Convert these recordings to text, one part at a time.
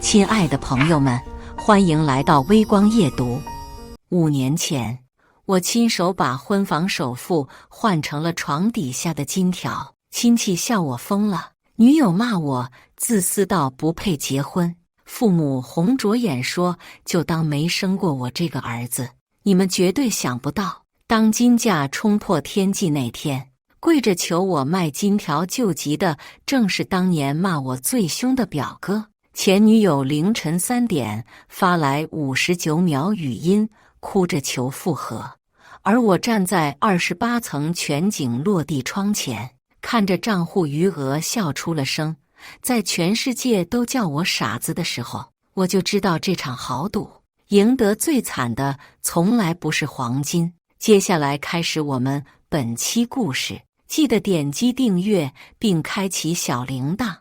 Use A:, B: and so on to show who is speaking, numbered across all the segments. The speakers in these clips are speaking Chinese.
A: 亲爱的朋友们，欢迎来到微光夜读。5年前，我亲手把婚房首付换成了床底下的金条，亲戚笑我疯了，女友骂我自私到不配结婚，父母红着眼说就当没生过我这个儿子。你们绝对想不到，当金价冲破天际那天，跪着求我卖金条救急的正是当年骂我最凶的表哥。前女友凌晨3点发来59秒语音，哭着求复合，而我站在28层全景落地窗前，看着账户余额笑出了声。在全世界都叫我傻子的时候，我就知道这场豪赌赢得最惨的从来不是黄金。接下来开始我们本期故事，记得点击订阅并开启小铃铛。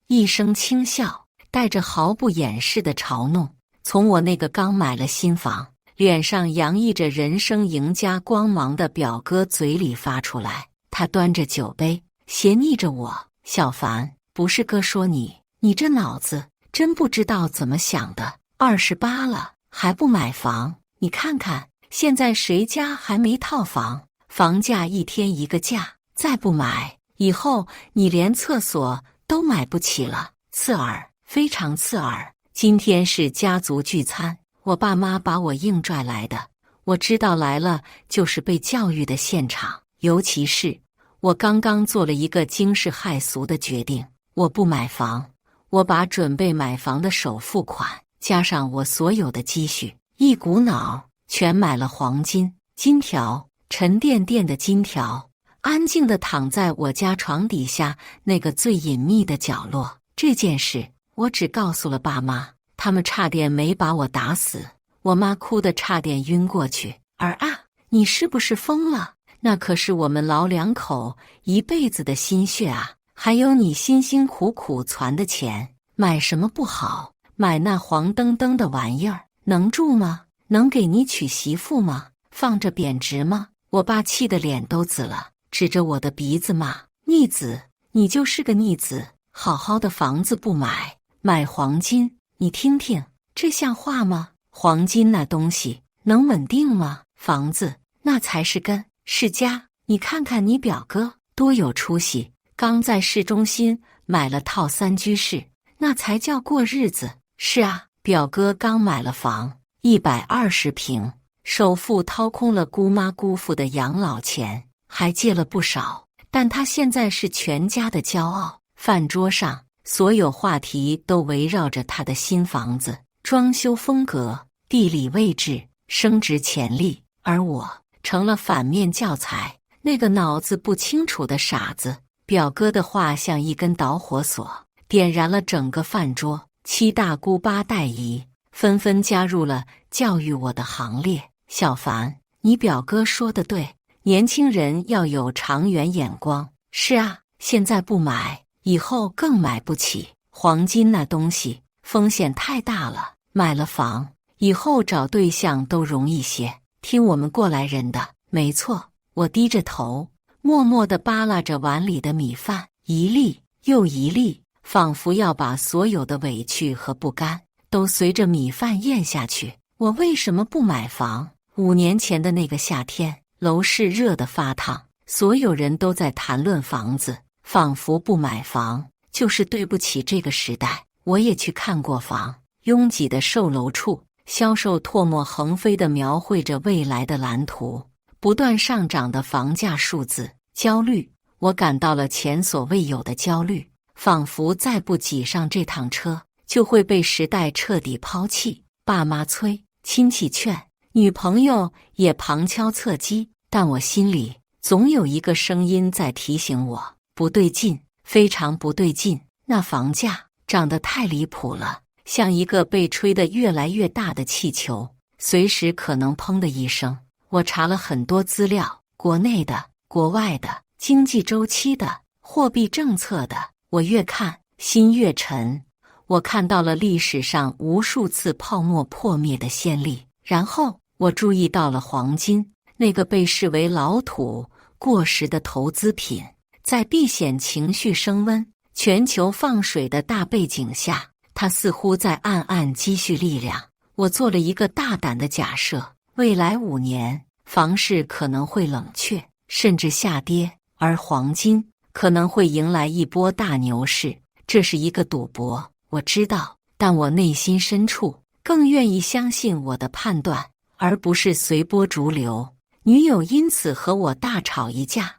A: 一声轻笑，带着毫不掩饰的嘲弄，从我那个刚买了新房，脸上洋溢着人生赢家光芒的表哥嘴里发出来。他端着酒杯，斜睨着我：“小凡，不是哥说你这脑子真不知道怎么想的，28了还不买房？你看看现在谁家还没套房？房价一天一个价，再不买，以后你连厕所都买不起了。刺耳，非常刺耳。今天是家族聚餐，我爸妈把我硬拽来的。我知道来了就是被教育的现场，尤其是我刚刚做了一个惊世骇俗的决定，我不买房。我把准备买房的首付款加上我所有的积蓄，一股脑全买了黄金金条，沉甸甸的金条，安静地躺在我家床底下那个最隐秘的角落。这件事我只告诉了爸妈，他们差点没把我打死，我妈哭得差点晕过去。儿啊，你是不是疯了？那可是我们老两口一辈子的心血啊，还有你辛辛苦苦攒的钱，买什么不好？买那黄澄澄的玩意儿，能住吗？能给你娶媳妇吗？放着贬值吗？我爸气得脸都紫了，指着我的鼻子骂：“逆子，你就是个逆子！好好的房子不买，买黄金，你听听，这像话吗？黄金那东西能稳定吗？房子那才是根是家。你看看你表哥多有出息，刚在市中心买了套3居室，那才叫过日子。是啊，表哥刚买了房，120平，首付掏空了姑妈姑父的养老钱，还借了不少，但他现在是全家的骄傲。饭桌上所有话题都围绕着他的新房子、装修风格、地理位置、升值潜力，而我成了反面教材，那个脑子不清楚的傻子。表哥的话像一根导火索，点燃了整个饭桌。7大姑8大姨纷纷加入了教育我的行列。小凡，你表哥说的对，年轻人要有长远眼光。是啊，现在不买，以后更买不起。黄金那东西风险太大了，买了房以后找对象都容易些。听我们过来人的。没错，我低着头，默默地扒拉着碗里的米饭，一粒又一粒，仿佛要把所有的委屈和不甘都随着米饭咽下去。我为什么不买房？5年前的那个夏天，楼市热得发烫，所有人都在谈论房子，仿佛不买房就是对不起这个时代。我也去看过房，拥挤的售楼处，销售唾沫横飞地描绘着未来的蓝图，不断上涨的房价数字，焦虑，我感到了前所未有的焦虑，仿佛再不挤上这趟车，就会被时代彻底抛弃。爸妈催，亲戚劝，女朋友也旁敲侧击，但我心里总有一个声音在提醒我，不对劲，非常不对劲。那房价涨得太离谱了，像一个被吹得越来越大的气球，随时可能砰的一声。我查了很多资料，国内的、国外的，经济周期的、货币政策的，我越看心越沉。我看到了历史上无数次泡沫破灭的先例，然后我注意到了黄金，那个被视为老土、过时的投资品，在避险情绪升温、全球放水的大背景下，他似乎在暗暗积蓄力量。我做了一个大胆的假设，未来5年，房市可能会冷却，甚至下跌，而黄金可能会迎来一波大牛市。这是一个赌博，我知道，但我内心深处更愿意相信我的判断，而不是随波逐流。女友因此和我大吵一架。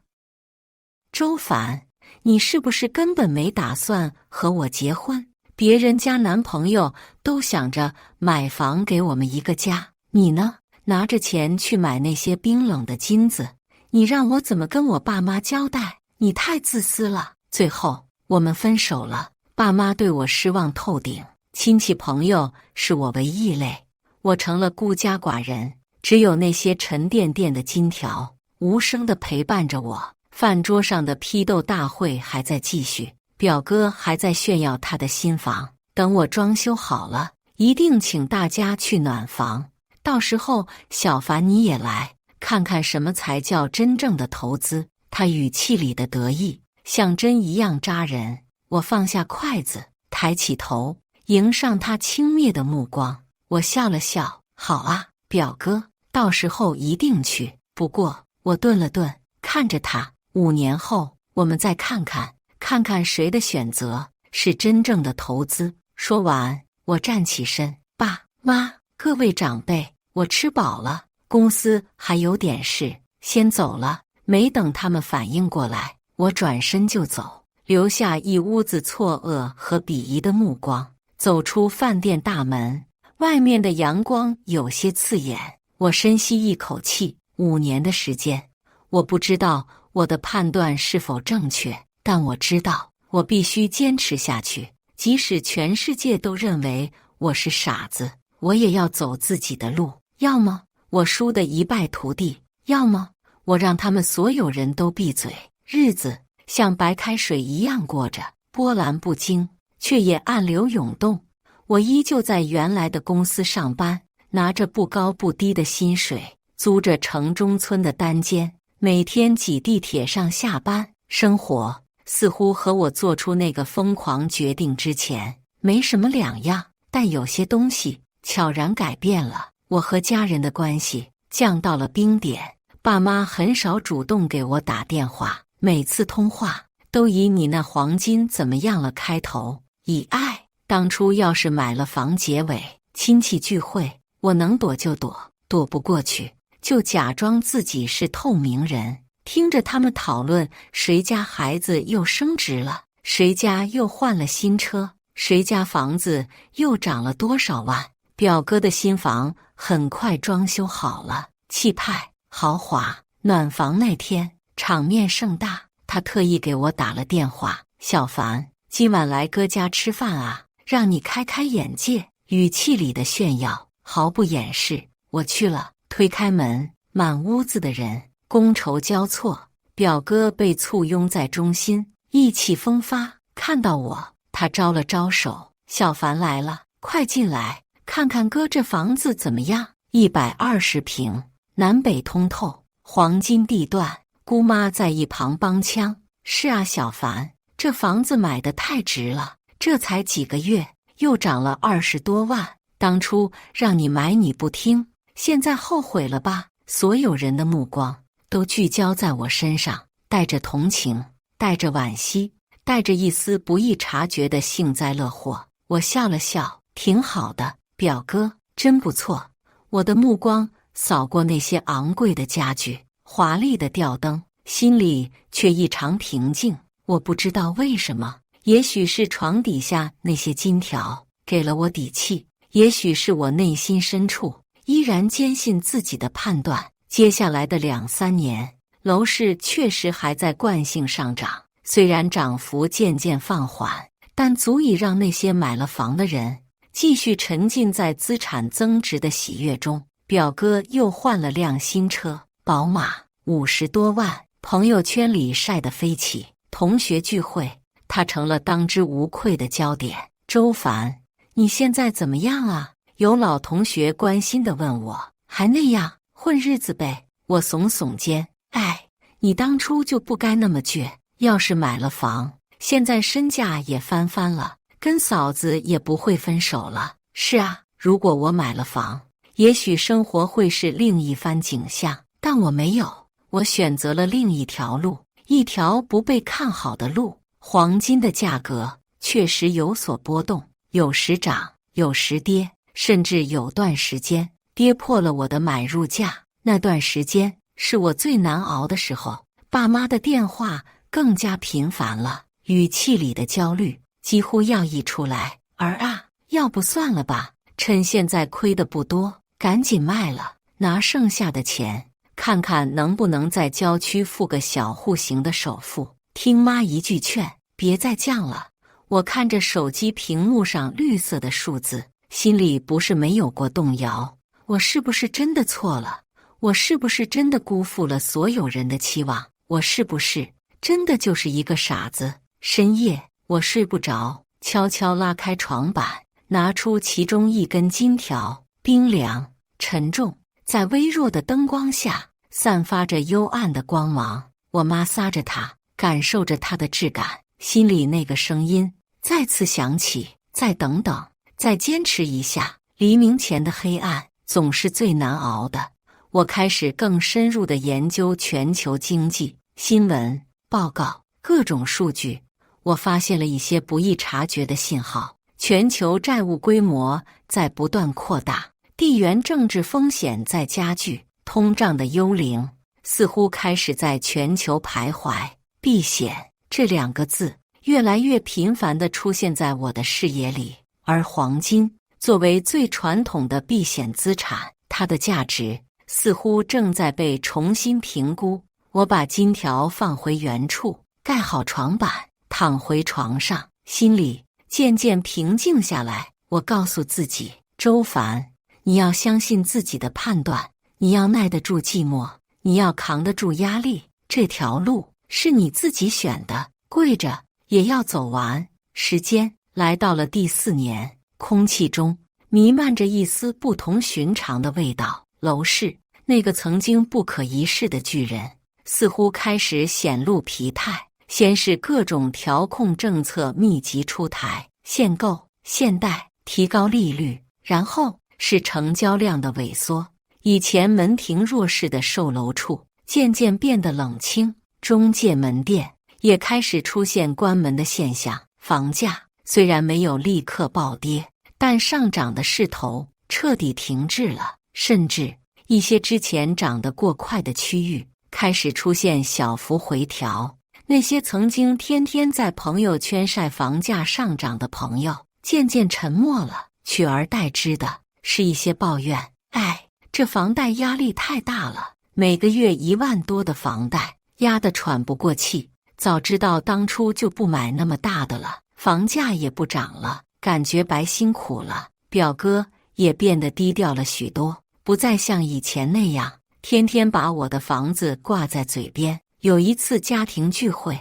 A: 周凡，你是不是根本没打算和我结婚？别人家男朋友都想着买房给我们一个家，你呢？拿着钱去买那些冰冷的金子，你让我怎么跟我爸妈交代？你太自私了。最后我们分手了，爸妈对我失望透顶，亲戚朋友是我为异类，我成了孤家寡人，只有那些沉甸甸的金条无声地陪伴着我。饭桌上的批斗大会还在继续，表哥还在炫耀他的新房，等我装修好了，一定请大家去暖房。到时候小凡你也来，看看什么才叫真正的投资。他语气里的得意像针一样扎人。我放下筷子，抬起头，迎上他轻蔑的目光。我笑了笑，好啊，表哥，到时候一定去。不过我顿了顿，看着他，5年后我们再看看谁的选择是真正的投资。说完，我站起身，爸妈，各位长辈，我吃饱了，公司还有点事，先走了。没等他们反应过来，我转身就走，留下一屋子错愕和鄙夷的目光。走出饭店大门，外面的阳光有些刺眼，我深吸一口气。5年的时间，我不知道我的判断是否正确，但我知道我必须坚持下去，即使全世界都认为我是傻子，我也要走自己的路。要么我输得一败涂地，要么我让他们所有人都闭嘴。日子像白开水一样过着，波澜不惊，却也暗流涌动。我依旧在原来的公司上班，拿着不高不低的薪水，租着城中村的单间，每天挤地铁上下班。生活似乎和我做出那个疯狂决定之前没什么两样，但有些东西悄然改变了。我和家人的关系降到了冰点，爸妈很少主动给我打电话，每次通话都以你那黄金怎么样了开头，以爱。当初要是买了房结尾，亲戚聚会我能躲就躲，躲不过去就假装自己是透明人，听着他们讨论谁家孩子又升职了，谁家又换了新车，谁家房子又涨了多少万。表哥的新房很快装修好了，气派豪华。暖房那天场面盛大，他特意给我打了电话，小凡，今晚来哥家吃饭啊，让你开开眼界。语气里的炫耀毫不掩饰。我去了，推开门，满屋子的人，觥筹交错。表哥被簇拥在中心，意气风发。看到我，他招了招手，小凡来了，快进来，看看哥这房子怎么样？120平，南北通透，黄金地段。姑妈在一旁帮腔，是啊，小凡，这房子买得太值了，这才几个月又涨了20多万，当初让你买你不听，现在后悔了吧？所有人的目光都聚焦在我身上，带着同情，带着惋惜，带着一丝不易察觉的幸灾乐祸。我笑了笑，挺好的，表哥，真不错。我的目光扫过那些昂贵的家具，华丽的吊灯，心里却异常平静。我不知道为什么，也许是床底下那些金条给了我底气，也许是我内心深处依然坚信自己的判断。接下来的2-3年，楼市确实还在惯性上涨，虽然涨幅渐渐放缓，但足以让那些买了房的人继续沉浸在资产增值的喜悦中。表哥又换了辆新车，宝马，50多万，朋友圈里晒得飞起。同学聚会，他成了当之无愧的焦点。周凡，你现在怎么样啊？有老同学关心地问我。还那样，混日子呗。我耸耸肩，哎，你当初就不该那么倔，要是买了房，现在身价也翻了，跟嫂子也不会分手了。是啊，如果我买了房，也许生活会是另一番景象，但我没有，我选择了另一条路，一条不被看好的路。黄金的价格确实有所波动，有时涨，有时跌，甚至有段时间跌破了我的买入价。那段时间是我最难熬的时候，爸妈的电话更加频繁了，语气里的焦虑几乎要溢出来。儿啊，要不算了吧，趁现在亏的不多，赶紧卖了，拿剩下的钱看看能不能在郊区付个小户型的首付。听妈一句劝，别再降了。我看着手机屏幕上绿色的数字，心里不是没有过动摇。我是不是真的错了？我是不是真的辜负了所有人的期望？我是不是真的就是一个傻子？深夜，我睡不着，悄悄拉开床板，拿出其中一根金条，冰凉、沉重，在微弱的灯光下散发着幽暗的光芒。我摩挲着它，感受着它的质感，心里那个声音再次响起：再等等，再坚持一下。黎明前的黑暗总是最难熬的。我开始更深入地研究全球经济、新闻、报告、各种数据。我发现了一些不易察觉的信号：全球债务规模在不断扩大，地缘政治风险在加剧，通胀的幽灵似乎开始在全球徘徊。避险这两个字越来越频繁地出现在我的视野里，而黄金作为最传统的避险资产，它的价值似乎正在被重新评估。我把金条放回原处，盖好床板，躺回床上，心里渐渐平静下来。我告诉自己，周凡，你要相信自己的判断，你要耐得住寂寞，你要扛得住压力。这条路是你自己选的，跪着也要走完。时间来到了第4年，空气中弥漫着一丝不同寻常的味道。楼市那个曾经不可一世的巨人，似乎开始显露疲态。先是各种调控政策密集出台，限购、限贷、提高利率，然后是成交量的萎缩。以前门庭若市的售楼处渐渐变得冷清，中介门店也开始出现关门的现象。房价虽然没有立刻暴跌，但上涨的势头彻底停滞了，甚至一些之前涨得过快的区域开始出现小幅回调。那些曾经天天在朋友圈晒房价上涨的朋友渐渐沉默了，取而代之的是一些抱怨：哎，这房贷压力太大了，每个月1万多的房贷压得喘不过气，早知道当初就不买那么大的了，房价也不涨了，感觉白辛苦了。表哥也变得低调了许多，不再像以前那样天天把我的房子挂在嘴边。有一次家庭聚会，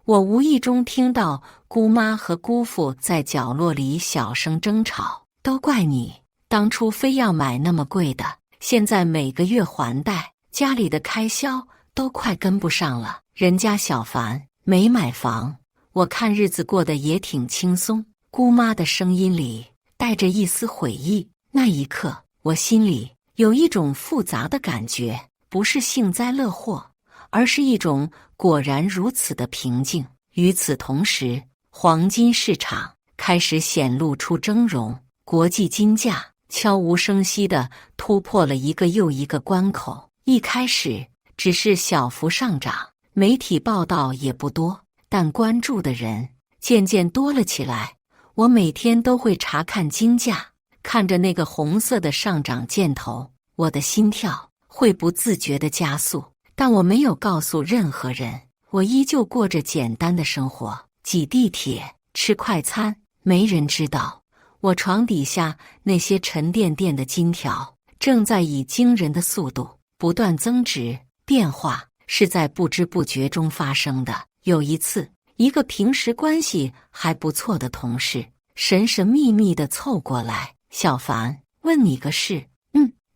A: 我无意中听到姑妈和姑父在角落里小声争吵：都怪你，当初非要买那么贵的，现在每个月还贷，家里的开销都快跟不上了。人家小凡没买房，我看日子过得也挺轻松。姑妈的声音里带着一丝悔意。那一刻，我心里有一种复杂的感觉，不是幸灾乐祸，而是一种果然如此的平静。与此同时，黄金市场开始显露出峥嵘，国际金价悄无声息地突破了一个又一个关口。一开始只是小幅上涨，媒体报道也不多，但关注的人渐渐多了起来。我每天都会查看金价，看着那个红色的上涨箭头，我的心跳会不自觉地加速。但我没有告诉任何人，我依旧过着简单的生活，挤地铁、吃快餐，没人知道我床底下那些沉甸甸的金条正在以惊人的速度不断增值。变化是在不知不觉中发生的。有一次，一个平时关系还不错的同事神神秘秘地凑过来：小凡，问你个事。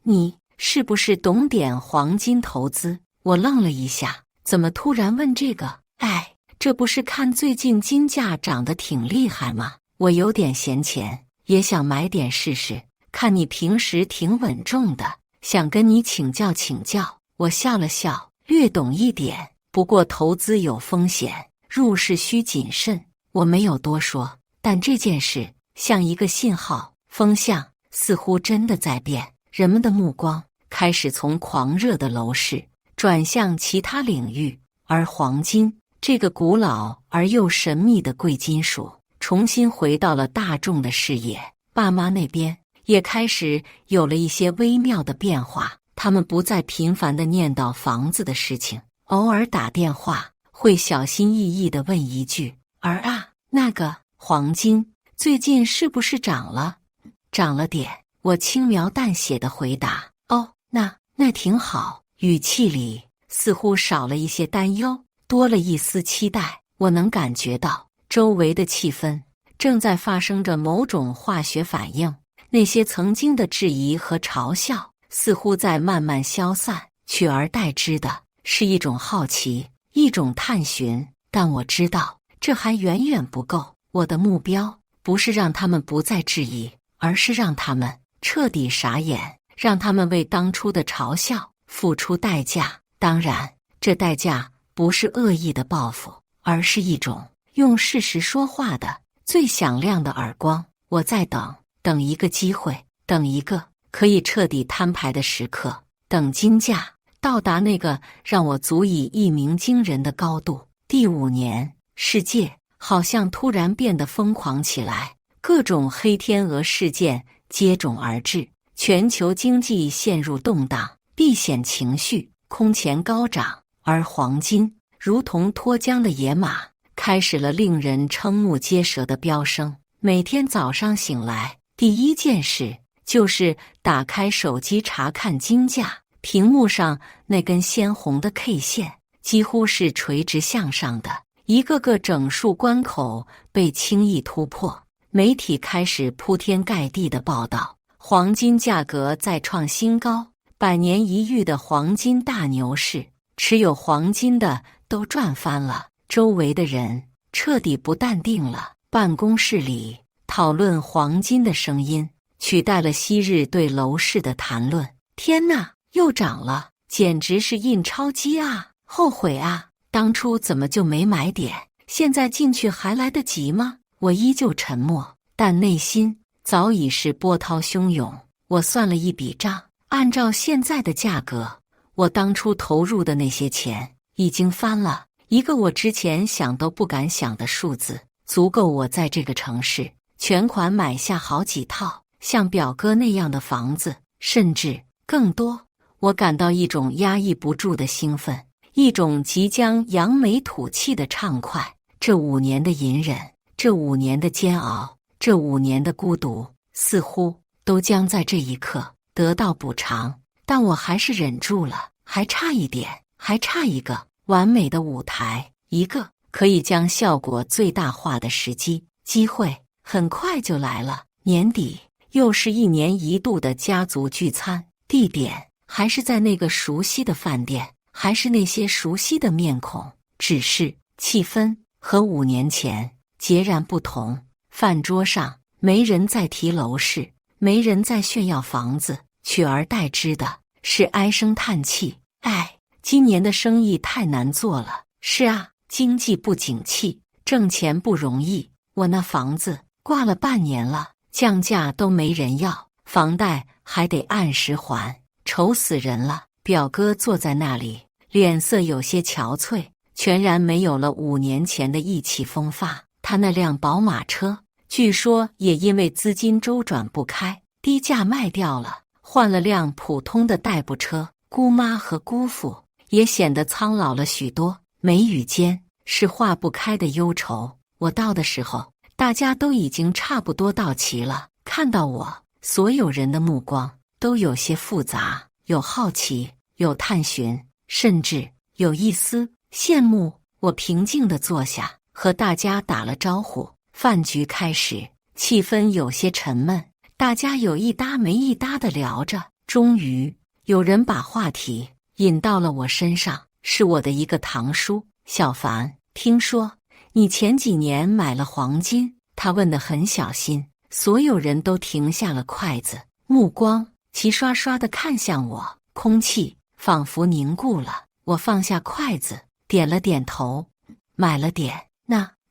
A: 你是不是懂点黄金投资？我愣了一下，怎么突然问这个？哎，这不是看最近金价涨得挺厉害吗？我有点闲钱，也想买点试试。看你平时挺稳重的，想跟你请教请教。我笑了笑，略懂一点，不过投资有风险，入市需谨慎。我没有多说，但这件事像一个信号，风向似乎真的在变，人们的目光开始从狂热的楼市转向其他领域，而黄金这个古老而又神秘的贵金属重新回到了大众的视野。爸妈那边也开始有了一些微妙的变化，他们不再频繁地念叨房子的事情，偶尔打电话会小心翼翼地问一句：儿啊，那个黄金最近是不是涨了？涨了点，我轻描淡写地回答。哦，那挺好，语气里似乎少了一些担忧，多了一丝期待。我能感觉到周围的气氛正在发生着某种化学反应，那些曾经的质疑和嘲笑似乎在慢慢消散，取而代之的是一种好奇，一种探寻。但我知道这还远远不够，我的目标不是让他们不再质疑，而是让他们彻底傻眼，让他们为当初的嘲笑付出代价。当然，这代价不是恶意的报复，而是一种用事实说话的最响亮的耳光。我在等一个机会，等一个可以彻底摊牌的时刻，等金价到达那个让我足以一鸣惊人的高度。第5年，世界好像突然变得疯狂起来，各种黑天鹅事件接踵而至，全球经济陷入动荡，避险情绪空前高涨，而黄金如同脱缰的野马，开始了令人瞠目结舌的飙升。每天早上醒来，第一件事就是打开手机查看金价，屏幕上那根鲜红的 K 线几乎是垂直向上的，一个个整数关口被轻易突破。媒体开始铺天盖地的报道，黄金价格再创新高，100年一遇的黄金大牛市，持有黄金的都赚翻了。周围的人彻底不淡定了，办公室里讨论黄金的声音取代了昔日对楼市的谈论。天哪，又涨了，简直是印钞机啊！后悔啊，当初怎么就没买点？现在进去还来得及吗？我依旧沉默，但内心早已是波涛汹涌。我算了一笔账，按照现在的价格，我当初投入的那些钱已经翻了一个我之前想都不敢想的数字，足够我在这个城市全款买下好几套像表哥那样的房子，甚至更多。我感到一种压抑不住的兴奋，一种即将扬眉吐气的畅快。这5年的隐忍，这5年的煎熬，这5年的孤独，似乎都将在这一刻得到补偿。但我还是忍住了，还差一点，还差一个完美的舞台，一个可以将效果最大化的时机。机会很快就来了，年底又是1年1度的家族聚餐，地点还是在那个熟悉的饭店，还是那些熟悉的面孔，只是气氛和5年前截然不同。饭桌上没人再提楼市，没人再炫耀房子，取而代之的是唉声叹气。哎，今年的生意太难做了。是啊，经济不景气，挣钱不容易。我那房子挂了半年了，降价都没人要，房贷还得按时还，愁死人了。表哥坐在那里，脸色有些憔悴，全然没有了5年前的意气风发。他那辆宝马车据说也因为资金周转不开，低价卖掉了，换了辆普通的代步车。姑妈和姑父也显得苍老了许多，眉宇间是化不开的忧愁。我到的时候，大家都已经差不多到齐了。看到我，所有人的目光都有些复杂，有好奇，有探寻，甚至有一丝羡慕。我平静地坐下，和大家打了招呼。饭局开始，气氛有些沉闷，大家有一搭没一搭地聊着。终于有人把话题引到了我身上，是我的一个堂叔小凡。听说你前几年买了黄金，他问得很小心，所有人都停下了筷子，目光齐刷刷地看向我，空气仿佛凝固了。我放下筷子，点了点头，买了点。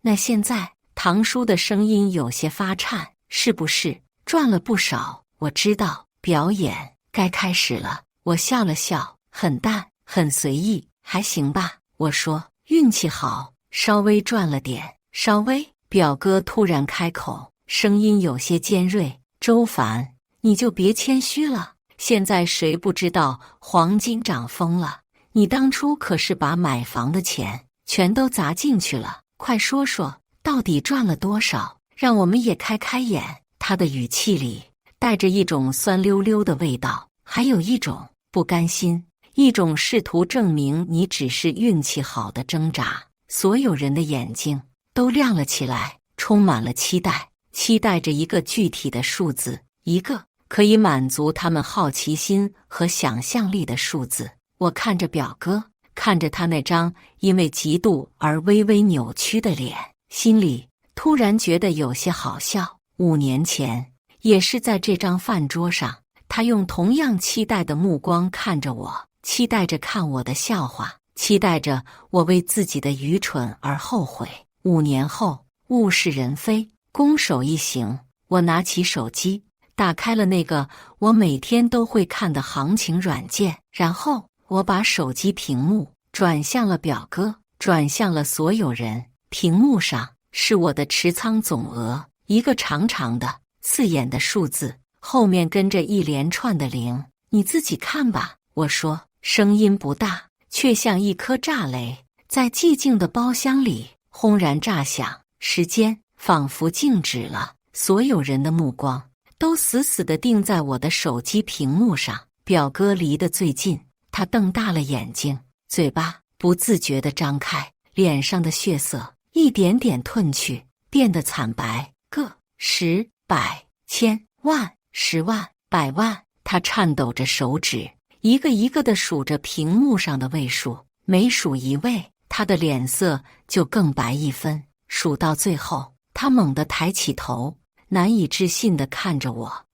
A: 那现在？堂叔的声音有些发颤，是不是赚了不少？我知道，表演该开始了。我笑了笑，很淡，很随意，还行吧。我说，运气好，稍微赚了点。稍微？表哥突然开口，声音有些尖锐。周凡，你就别谦虚了，现在谁不知道黄金涨疯了？你当初可是把买房的钱全都砸进去了，快说说，到底赚了多少？让我们也开开眼。他的语气里带着一种酸溜溜的味道，还有一种不甘心，一种试图证明你只是运气好的挣扎。所有人的眼睛都亮了起来，充满了期待，期待着一个具体的数字，一个可以满足他们好奇心和想象力的数字。我看着表哥，看着他那张因为嫉妒而微微扭曲的脸，心里突然觉得有些好笑。5年前，也是在这张饭桌上，他用同样期待的目光看着我，期待着看我的笑话，期待着我为自己的愚蠢而后悔。5年后，物是人非，攻守一行，我拿起手机，打开了那个我每天都会看的行情软件，然后我把手机屏幕转向了表哥，转向了所有人。屏幕上是我的持仓总额，一个长长的刺眼的数字，后面跟着一连串的零。你自己看吧，我说，声音不大，却像一颗炸雷，在寂静的包厢里轰然炸响。时间仿佛静止了，所有人的目光都死死地定在我的手机屏幕上。表哥离得最近，他瞪大了眼睛，嘴巴不自觉地张开，脸上的血色一点点褪去，变得惨白。个、十、百、千、万、10万、100万，他颤抖着手指，一个一个地数着屏幕上的位数，每数一位，他的脸色就更白一分。数到最后，他猛地抬起头，难以置信地看着我。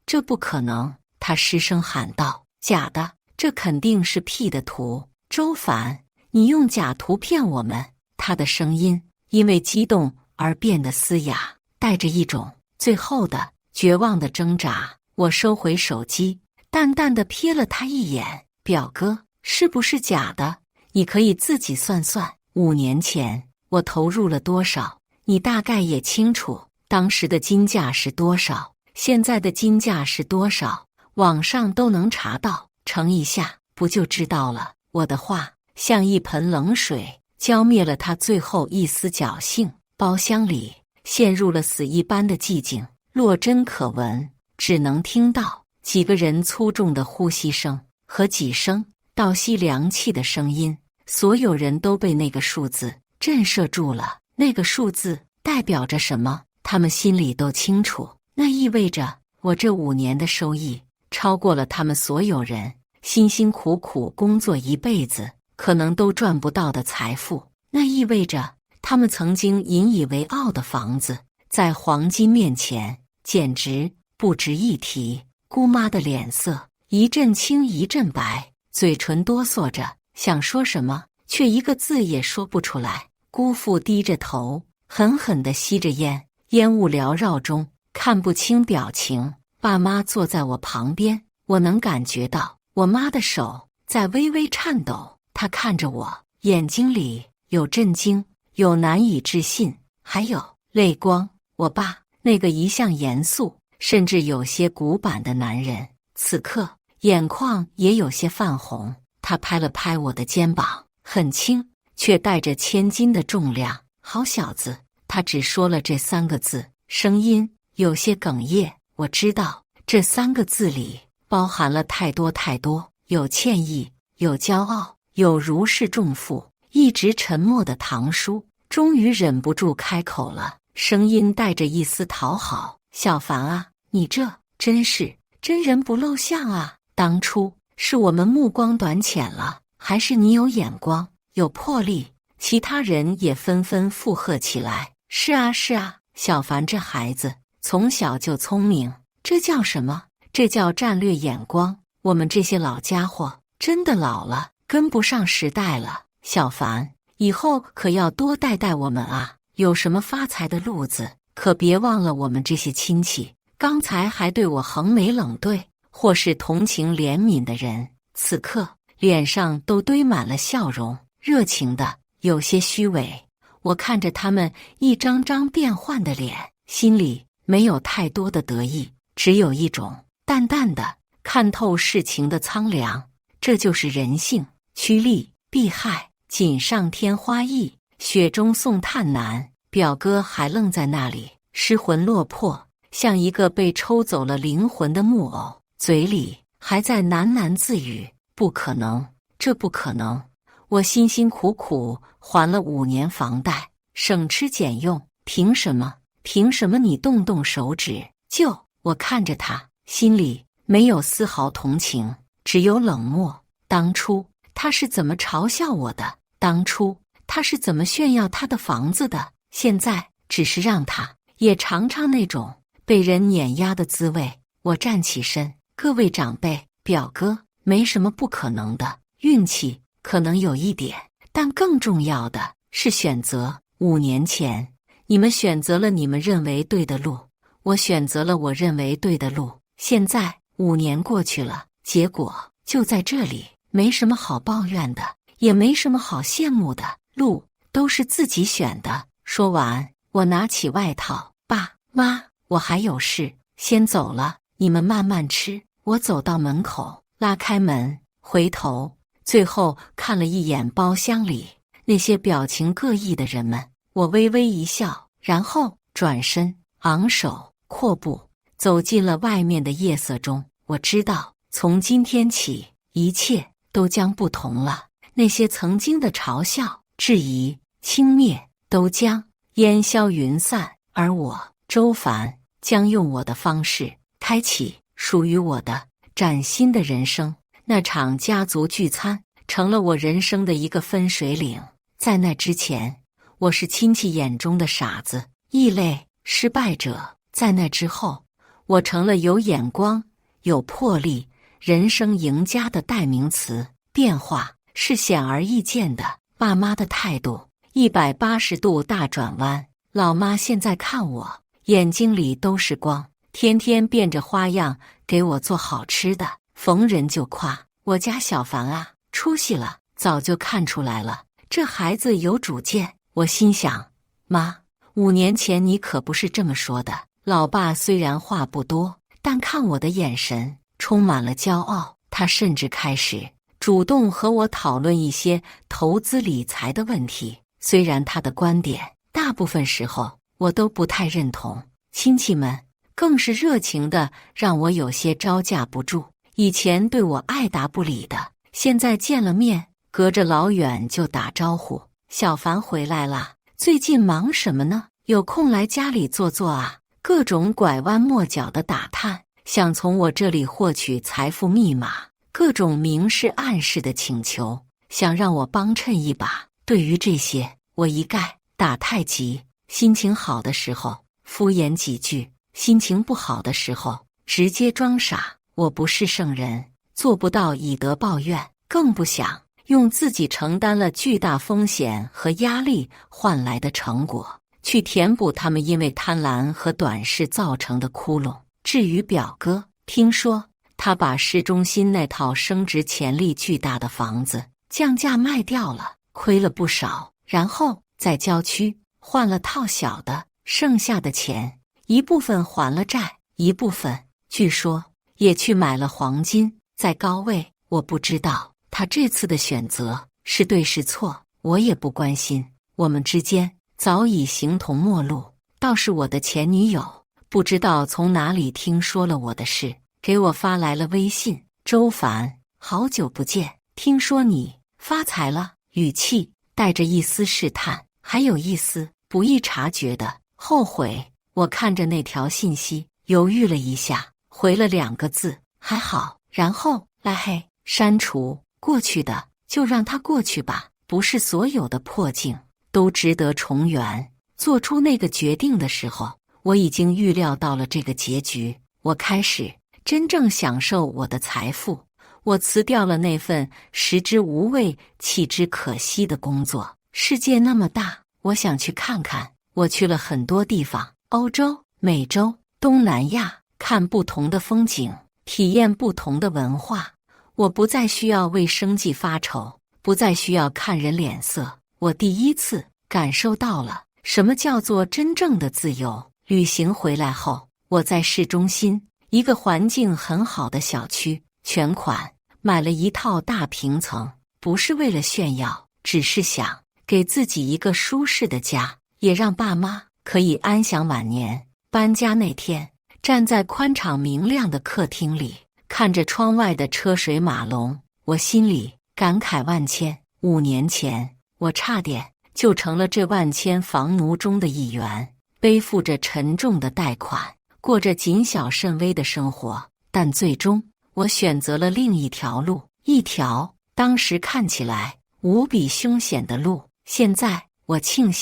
A: 这不可能！他失声喊道：“假的，这肯定是 P 的图。周凡，你用假图骗我们！”他的声音因为激动而变得嘶哑，带着一种最后的绝望的挣扎。我收回手机，淡淡地瞥了他一眼：“表哥，是不是假的？你可以自己算算，5年前我投入了多少，你大概也清楚。当时的金价是多少，现在的金价是多少，网上都能查到，乘一下不就知道了。”我的话像一盆冷水，浇灭了他最后一丝侥幸。包厢里陷入了死一般的寂静，落针可闻，只能听到几个人粗重的呼吸声和几声倒吸凉气的声音。所有人都被那个数字震慑住了。那个数字代表着什么？他们心里都清楚。那意味着我这5年的收益超过了他们所有人辛辛苦苦工作一辈子可能都赚不到的财富。那意味着他们曾经引以为傲的房子，在黄金面前简直不值一提。姑妈的脸色一阵青一阵白，嘴唇哆嗦着，想说什么，却一个字也说不出来。姑父低着头，狠狠地吸着烟，烟雾缭绕中看不清表情。爸妈坐在我旁边，我能感觉到我妈的手在微微颤抖。她看着我，眼睛里有震惊，有难以置信，还有泪光。我爸那个一向严肃，甚至有些古板的男人，此刻眼眶也有些泛红。他拍了拍我的肩膀，很轻，却带着千斤的重量。好小子，他只说了这3个字，声音有些哽咽。我知道这3个字里包含了太多太多，有歉意，有骄傲，有如释重负。一直沉默的堂叔终于忍不住开口了，声音带着一丝讨好：“小凡啊，你这真是真人不露相啊！当初是我们目光短浅了，还是你有眼光，有魄力？”其他人也纷纷附和起来：“是啊，是啊，小凡这孩子从小就聪明，这叫什么？这叫战略眼光。我们这些老家伙真的老了，跟不上时代了。小凡，以后可要多带带我们啊！有什么发财的路子，可别忘了我们这些亲戚。刚才还对我横眉冷对，或是同情怜悯的人，此刻脸上都堆满了笑容，热情的，有些虚伪。我看着他们一张张变幻的脸，心里没有太多的得意，只有一种淡淡的看透事情的苍凉。这就是人性，趋利避害，锦上添花易，雪中送炭难。表哥还愣在那里，失魂落魄，像一个被抽走了灵魂的木偶，嘴里还在喃喃自语：不可能，这不可能。我辛辛苦苦还了5年房贷，省吃俭用，凭什么？凭什么你动动手指就……我看着他，心里没有丝毫同情，只有冷漠。当初他是怎么嘲笑我的？当初他是怎么炫耀他的房子的？现在只是让他也尝尝那种被人碾压的滋味。我站起身，各位长辈，表哥，没什么不可能的，运气可能有一点，但更重要的是选择。5年前，你们选择了你们认为对的路，我选择了我认为对的路。现在5年过去了，结果就在这里，没什么好抱怨的，也没什么好羡慕的，路都是自己选的。说完，我拿起外套，爸妈，我还有事，先走了，你们慢慢吃。我走到门口，拉开门，回头，最后看了一眼包厢里那些表情各异的人们，我微微一笑，然后转身，昂首阔步走进了外面的夜色中。我知道，从今天起，一切都将不同了。那些曾经的嘲笑、质疑、轻蔑，都将烟消云散，而我周凡将用我的方式开启属于我的崭新的人生。那场家族聚餐成了我人生的一个分水岭。在那之前，我是亲戚眼中的傻子、异类、失败者。在那之后，我成了有眼光、有魄力、人生赢家的代名词。变化是显而易见的，爸妈的态度180度大转弯。老妈现在看我，眼睛里都是光，天天变着花样给我做好吃的，逢人就夸我家小凡啊，出息了，早就看出来了，这孩子有主见。我心想，妈，5年前你可不是这么说的。老爸虽然话不多，但看我的眼神充满了骄傲。他甚至开始主动和我讨论一些投资理财的问题，虽然他的观点大部分时候我都不太认同。亲戚们更是热情的让我有些招架不住。以前对我爱答不理的，现在见了面隔着老远就打招呼。小凡回来了，最近忙什么呢？有空来家里坐坐啊。各种拐弯抹角的打探，想从我这里获取财富密码，各种明示暗示的请求，想让我帮衬一把。对于这些，我一概打太极。心情好的时候敷衍几句，心情不好的时候直接装傻。我不是圣人，做不到以德报怨，更不想用自己承担了巨大风险和压力换来的成果去填补他们因为贪婪和短视造成的窟窿。至于表哥，听说他把市中心那套升值潜力巨大的房子降价卖掉了，亏了不少，然后在郊区换了套小的，剩下的钱一部分还了债，一部分据说也去买了黄金。在高位，我不知道他这次的选择是对是错，我也不关心。我们之间早已形同陌路。倒是我的前女友，不知道从哪里听说了我的事，给我发来了微信：周凡，好久不见，听说你发财了。语气带着一丝试探，还有一丝不易察觉的后悔。我看着那条信息，犹豫了一下，回了2个字：还好。然后拉黑删除。过去的就让它过去吧，不是所有的破镜都值得重圆。做出那个决定的时候，我已经预料到了这个结局。我开始真正享受我的财富。我辞掉了那份食之无味、弃之可惜的工作。世界那么大，我想去看看。我去了很多地方，欧洲、美洲、东南亚，看不同的风景，体验不同的文化。我不再需要为生计发愁，不再需要看人脸色。我第一次感受到了什么叫做真正的自由。旅行回来后，我在市中心一个环境很好的小区全款买了一套大平层，不是为了炫耀，只是想给自己一个舒适的家，也让爸妈可以安享晚年。搬家那天，站在宽敞明亮的客厅里，看着窗外的车水马龙，我心里感慨万千。5年前，我差点就成了这万千房奴中的一员，背负着沉重的贷款，过着谨小慎微的生活。但最终，我选择了另一条路，一条当时看起来无比凶险的路。现在，我庆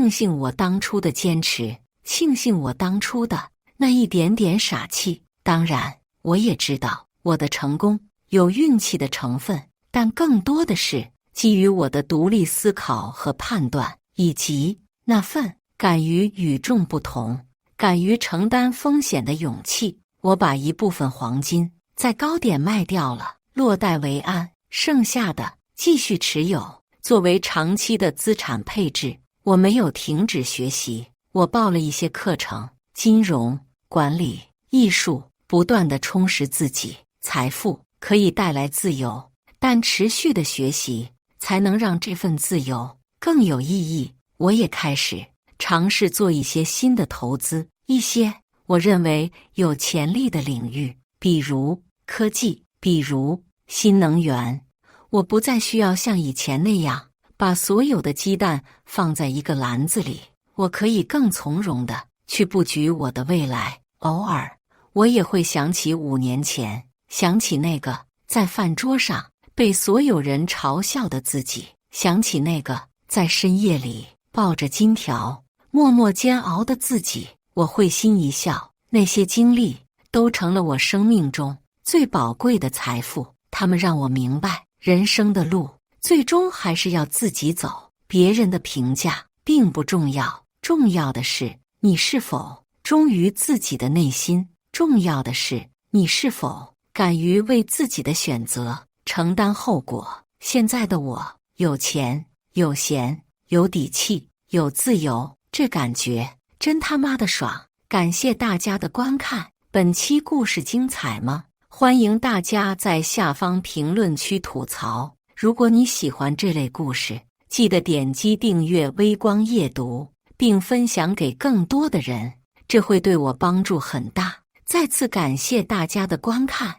A: 幸我当初的坚持，庆幸我当初的那一点点傻气。当然，我也知道我的成功有运气的成分，但更多的是基于我的独立思考和判断，以及那份敢于与众不同、敢于承担风险的勇气。我把一部分黄金在高点卖掉了，落袋为安，剩下的继续持有，作为长期的资产配置。我没有停止学习，我报了一些课程，金融、管理、艺术，不断地充实自己。财富可以带来自由，但持续的学习才能让这份自由更有意义。我也开始尝试做一些新的投资，一些我认为有潜力的领域，比如科技，比如新能源。我不再需要像以前那样把所有的鸡蛋放在一个篮子里，我可以更从容地去布局我的未来。偶尔，我也会想起5年前，想起那个在饭桌上被所有人嘲笑的自己，想起那个在深夜里抱着金条默默煎熬的自己。我会心一笑，那些经历都成了我生命中最宝贵的财富。他们让我明白，人生的路最终还是要自己走，别人的评价并不重要，重要的是你是否忠于自己的内心，重要的是你是否敢于为自己的选择承担后果。现在的我有钱、有闲、有底气、有自由，这感觉真他妈的爽！感谢大家的观看，本期故事精彩吗？欢迎大家在下方评论区吐槽。如果你喜欢这类故事，记得点击订阅微光夜读，并分享给更多的人，这会对我帮助很大。再次感谢大家的观看。